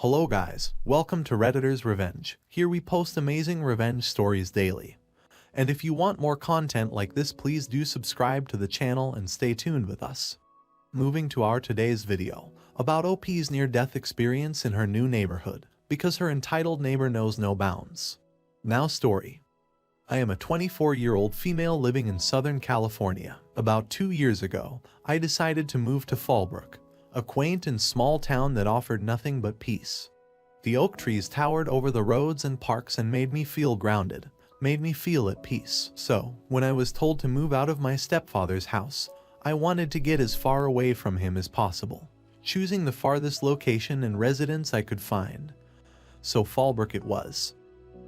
Hello guys, welcome to Redditor's Revenge. Here we post amazing revenge stories daily. And if you want more content like this, please do subscribe to the channel and stay tuned with us. Moving to our today's video, about OP's near-death experience in her new neighborhood, because her entitled neighbor knows no bounds. Now story. I am a 24-year-old female living in Southern California. About 2 years ago, I decided to move to Fallbrook, a quaint and small town that offered nothing but peace. The oak trees towered over the roads and parks and made me feel grounded, made me feel at peace. So, when I was told to move out of my stepfather's house, I wanted to get as far away from him as possible, choosing the farthest location and residence I could find. So Fallbrook it was.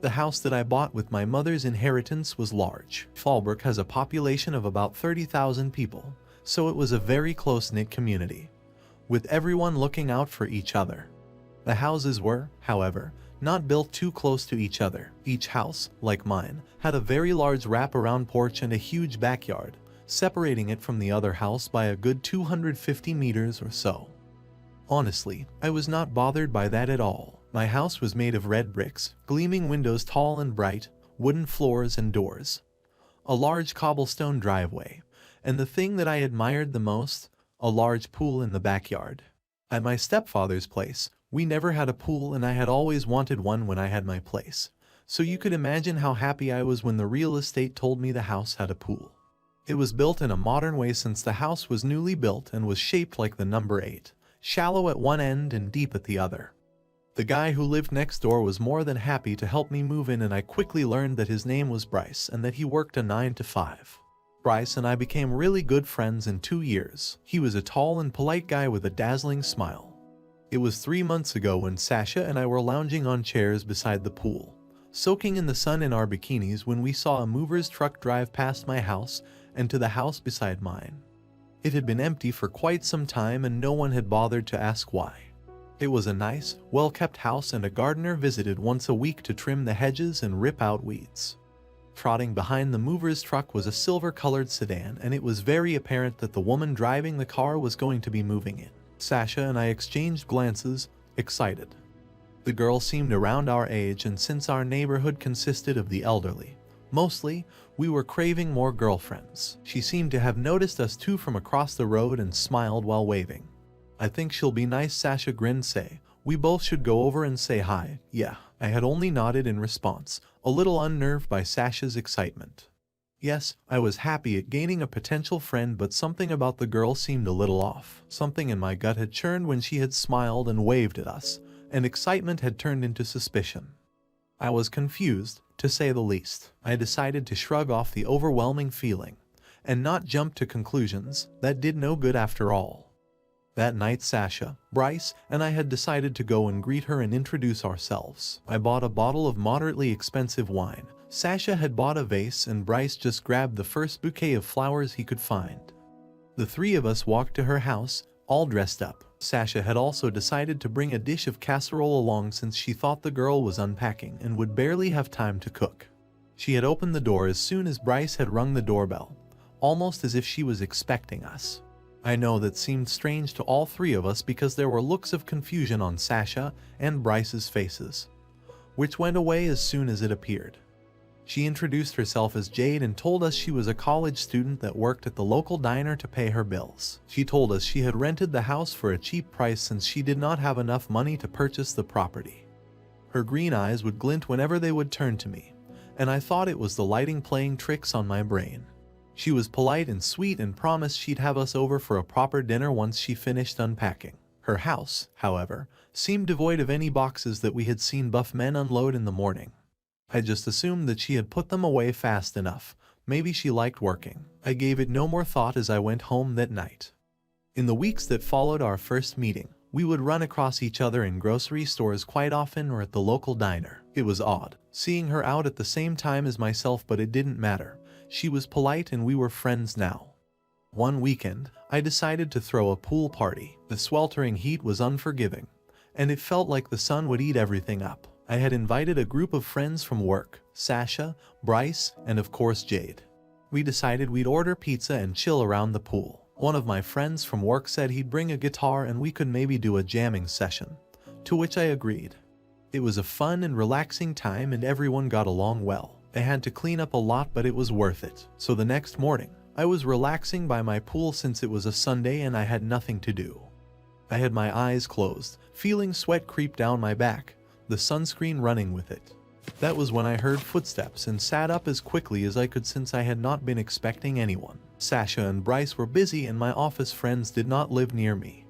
The house that I bought with my mother's inheritance was large. Fallbrook has a population of about 30,000 people, so it was a very close-knit community, with everyone looking out for each other. The houses were, however, not built too close to each other. Each house, like mine, had a very large wraparound porch and a huge backyard, separating it from the other house by a good 250 meters or so. Honestly, I was not bothered by that at all. My house was made of red bricks, gleaming windows tall and bright, wooden floors and doors, a large cobblestone driveway, and the thing that I admired the most, a large pool in the backyard. At my stepfather's place, we never had a pool, and I had always wanted one when I had my place. So you could imagine how happy I was when the real estate told me the house had a pool. It was built in a modern way since the house was newly built and was shaped like the number 8, shallow at one end and deep at the other. The guy who lived next door was more than happy to help me move in, and I quickly learned that his name was Bryce and that he worked a 9 to 5. Bryce and I became really good friends in 2 years. He was a tall and polite guy with a dazzling smile. It was 3 months ago when Sasha and I were lounging on chairs beside the pool, soaking in the sun in our bikinis, when we saw a mover's truck drive past my house and to the house beside mine. It had been empty for quite some time and no one had bothered to ask why. It was a nice, well-kept house, and a gardener visited once a week to trim the hedges and rip out weeds. Trotting behind the mover's truck was a silver-colored sedan, and it was very apparent that the woman driving the car was going to be moving in. Sasha and I exchanged glances, excited. The girl seemed around our age, and since our neighborhood consisted of the elderly, mostly, we were craving more girlfriends. She seemed to have noticed us too from across the road and smiled while waving. "I think she'll be nice," Sasha grinned. "Say, we both should go over and say hi." "Yeah." I had only nodded in response, a little unnerved by Sasha's excitement. Yes, I was happy at gaining a potential friend, but something about the girl seemed a little off. Something in my gut had churned when she had smiled and waved at us, and excitement had turned into suspicion. I was confused, to say the least. I decided to shrug off the overwhelming feeling, and not jump to conclusions. That did no good after all. That night Sasha, Bryce, and I had decided to go and greet her and introduce ourselves. I bought a bottle of moderately expensive wine. Sasha had bought a vase, and Bryce just grabbed the first bouquet of flowers he could find. The three of us walked to her house, all dressed up. Sasha had also decided to bring a dish of casserole along since she thought the girl was unpacking and would barely have time to cook. She had opened the door as soon as Bryce had rung the doorbell, almost as if she was expecting us. I know that seemed strange to all three of us because there were looks of confusion on Sasha and Bryce's faces, which went away as soon as it appeared. She introduced herself as Jade and told us she was a college student that worked at the local diner to pay her bills. She told us she had rented the house for a cheap price since she did not have enough money to purchase the property. Her green eyes would glint whenever they would turn to me, and I thought it was the lighting playing tricks on my brain. She was polite and sweet and promised she'd have us over for a proper dinner once she finished unpacking. Her house, however, seemed devoid of any boxes that we had seen buff men unload in the morning. I just assumed that she had put them away fast enough. Maybe she liked working. I gave it no more thought as I went home that night. In the weeks that followed our first meeting, we would run across each other in grocery stores quite often or at the local diner. It was odd, seeing her out at the same time as myself, but it didn't matter. She was polite and we were friends now. One weekend, I decided to throw a pool party. The sweltering heat was unforgiving, and it felt like the sun would eat everything up. I had invited a group of friends from work, Sasha, Bryce, and of course Jade. We decided we'd order pizza and chill around the pool. One of my friends from work said he'd bring a guitar and we could maybe do a jamming session. to which I agreed. It was a fun and relaxing time and everyone got along well. I had to clean up a lot, but it was worth it. So the next morning, I was relaxing by my pool since it was a Sunday and I had nothing to do. I had my eyes closed, feeling sweat creep down my back, the sunscreen running with it. That was when I heard footsteps and sat up as quickly as I could since I had not been expecting anyone. Sasha and Bryce were busy and my office friends did not live near me.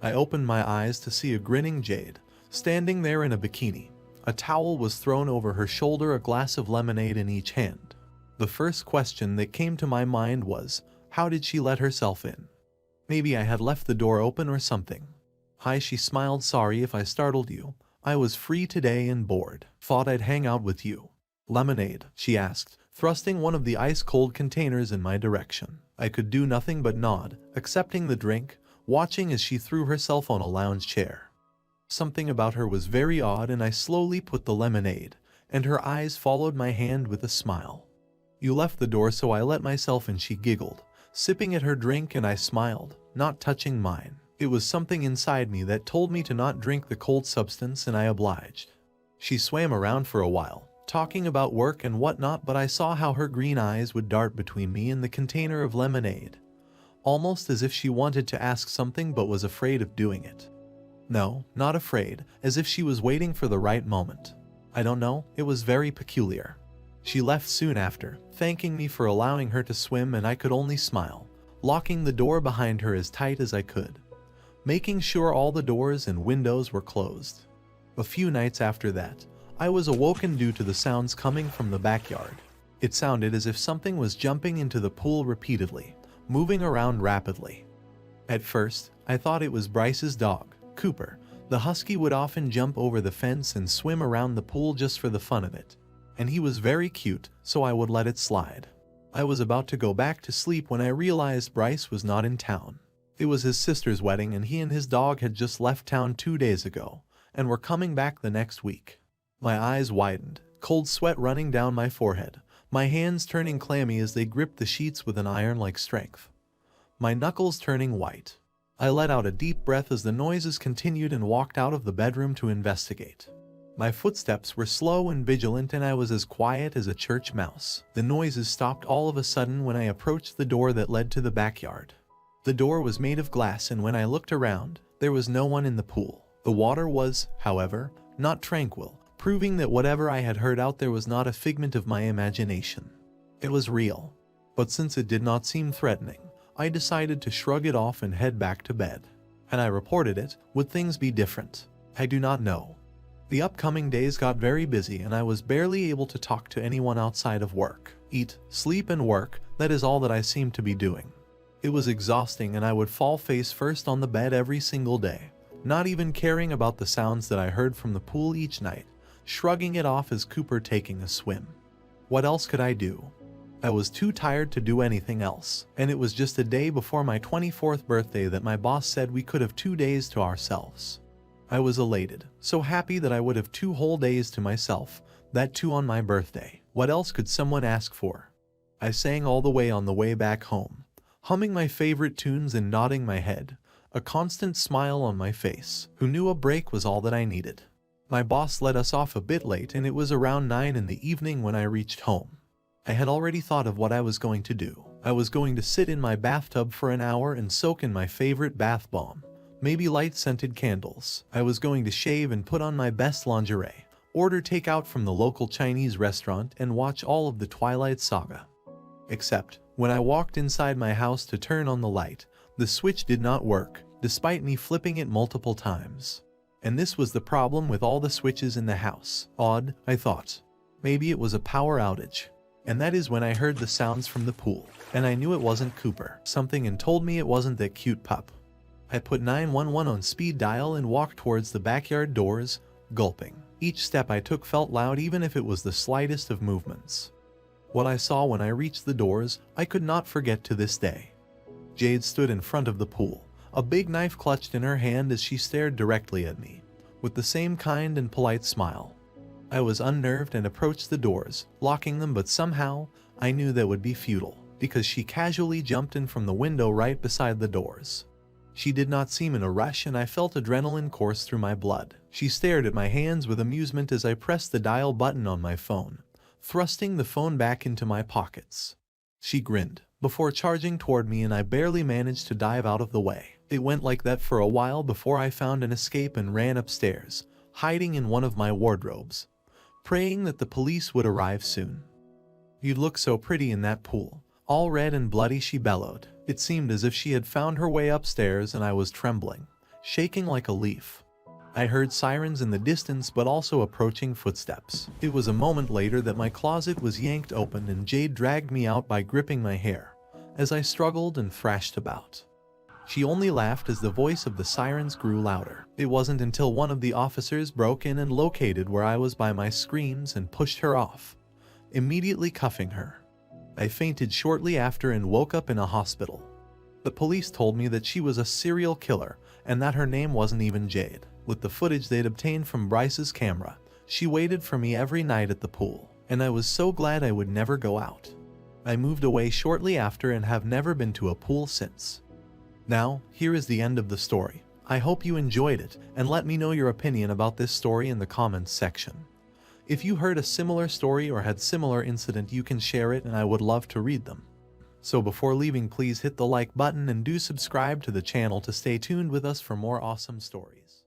I opened my eyes to see a grinning Jade, standing there in a bikini. A towel was thrown over her shoulder, a glass of lemonade in each hand. The first question that came to my mind was, how did she let herself in? Maybe I had left the door open or something. Hi, she smiled. Sorry if I startled you. I was free today and bored. Thought I'd hang out with you. Lemonade, she asked, thrusting one of the ice-cold containers in my direction. I could do nothing but nod, accepting the drink, watching as she threw herself on a lounge chair. Something about her was very odd and I slowly put the lemonade, and her eyes followed my hand with a smile. You left the door so I let myself in, she giggled, sipping at her drink, and I smiled, not touching mine. It was something inside me that told me to not drink the cold substance and I obliged. She swam around for a while, talking about work and whatnot, but I saw how her green eyes would dart between me and the container of lemonade, almost as if she wanted to ask something but was afraid of doing it. No, not afraid, as if she was waiting for the right moment. I don't know, it was very peculiar. She left soon after, thanking me for allowing her to swim, and I could only smile, locking the door behind her as tight as I could, making sure all the doors and windows were closed. A few nights after that, I was awoken due to the sounds coming from the backyard. It sounded as if something was jumping into the pool repeatedly, moving around rapidly. At first, I thought it was Bryce's dog, Cooper. The husky would often jump over the fence and swim around the pool just for the fun of it, and he was very cute, so I would let it slide. I was about to go back to sleep when I realized Bryce was not in town. It was his sister's wedding and he and his dog had just left town 2 days ago, and were coming back the next week. My eyes widened, cold sweat running down my forehead, my hands turning clammy as they gripped the sheets with an iron-like strength, my knuckles turning white. I let out a deep breath as the noises continued and walked out of the bedroom to investigate. My footsteps were slow and vigilant and I was as quiet as a church mouse. The noises stopped all of a sudden when I approached the door that led to the backyard. The door was made of glass and when I looked around, there was no one in the pool. The water was, however, not tranquil, proving that whatever I had heard out there was not a figment of my imagination. It was real. But since it did not seem threatening, I decided to shrug it off and head back to bed. And I reported it. Would things be different? I do not know. The upcoming days got very busy and I was barely able to talk to anyone outside of work. Eat, sleep and work, that is all that I seemed to be doing. It was exhausting and I would fall face first on the bed every single day, not even caring about the sounds that I heard from the pool each night, shrugging it off as Cooper taking a swim. What else could I do? I was too tired to do anything else, and it was just a day before my 24th birthday that my boss said we could have 2 days to ourselves. I was elated, so happy that I would have 2 whole days to myself, that too on my birthday. What else could someone ask for? I sang all the way on the way back home, humming my favorite tunes and nodding my head, a constant smile on my face, who knew a break was all that I needed. My boss let us off a bit late and it was around 9 in the evening when I reached home. I had already thought of what I was going to do. I was going to sit in my bathtub for an hour and soak in my favorite bath bomb, maybe light scented candles. I was going to shave and put on my best lingerie, order takeout from the local Chinese restaurant and watch all of the Twilight Saga. Except, when I walked inside my house to turn on the light, the switch did not work, despite me flipping it multiple times. And this was the problem with all the switches in the house. Odd, I thought. Maybe it was a power outage. And that is when I heard the sounds from the pool, and I knew it wasn't Cooper. Something and told me it wasn't that cute pup. I put 911 on speed dial and walked towards the backyard doors, gulping. Each step I took felt loud even if it was the slightest of movements. What I saw when I reached the doors, I could not forget to this day. Jade stood in front of the pool, a big knife clutched in her hand as she stared directly at me, with the same kind and polite smile. I was unnerved and approached the doors, locking them, but somehow, I knew that would be futile, because she casually jumped in from the window right beside the doors. She did not seem in a rush and I felt adrenaline course through my blood. She stared at my hands with amusement as I pressed the dial button on my phone, thrusting the phone back into my pockets. She grinned before charging toward me, and I barely managed to dive out of the way. It went like that for a while before I found an escape and ran upstairs, hiding in one of my wardrobes, praying that the police would arrive soon. "You look so pretty in that pool." All red and bloody, she bellowed. It seemed as if she had found her way upstairs, and I was trembling, shaking like a leaf. I heard sirens in the distance, but also approaching footsteps. It was a moment later that my closet was yanked open and Jade dragged me out by gripping my hair as I struggled and thrashed about. She only laughed as the voice of the sirens grew louder. It wasn't until one of the officers broke in and located where I was by my screams and pushed her off, immediately cuffing her. I fainted shortly after and woke up in a hospital. The police told me that she was a serial killer and that her name wasn't even Jade. With the footage they'd obtained from Bryce's camera, she waited for me every night at the pool, and I was so glad I would never go out. I moved away shortly after and have never been to a pool since. Now, here is the end of the story. I hope you enjoyed it, and let me know your opinion about this story in the comments section. If you heard a similar story or had similar incident, you can share it and I would love to read them. So before leaving, please hit the like button and do subscribe to the channel to stay tuned with us for more awesome stories.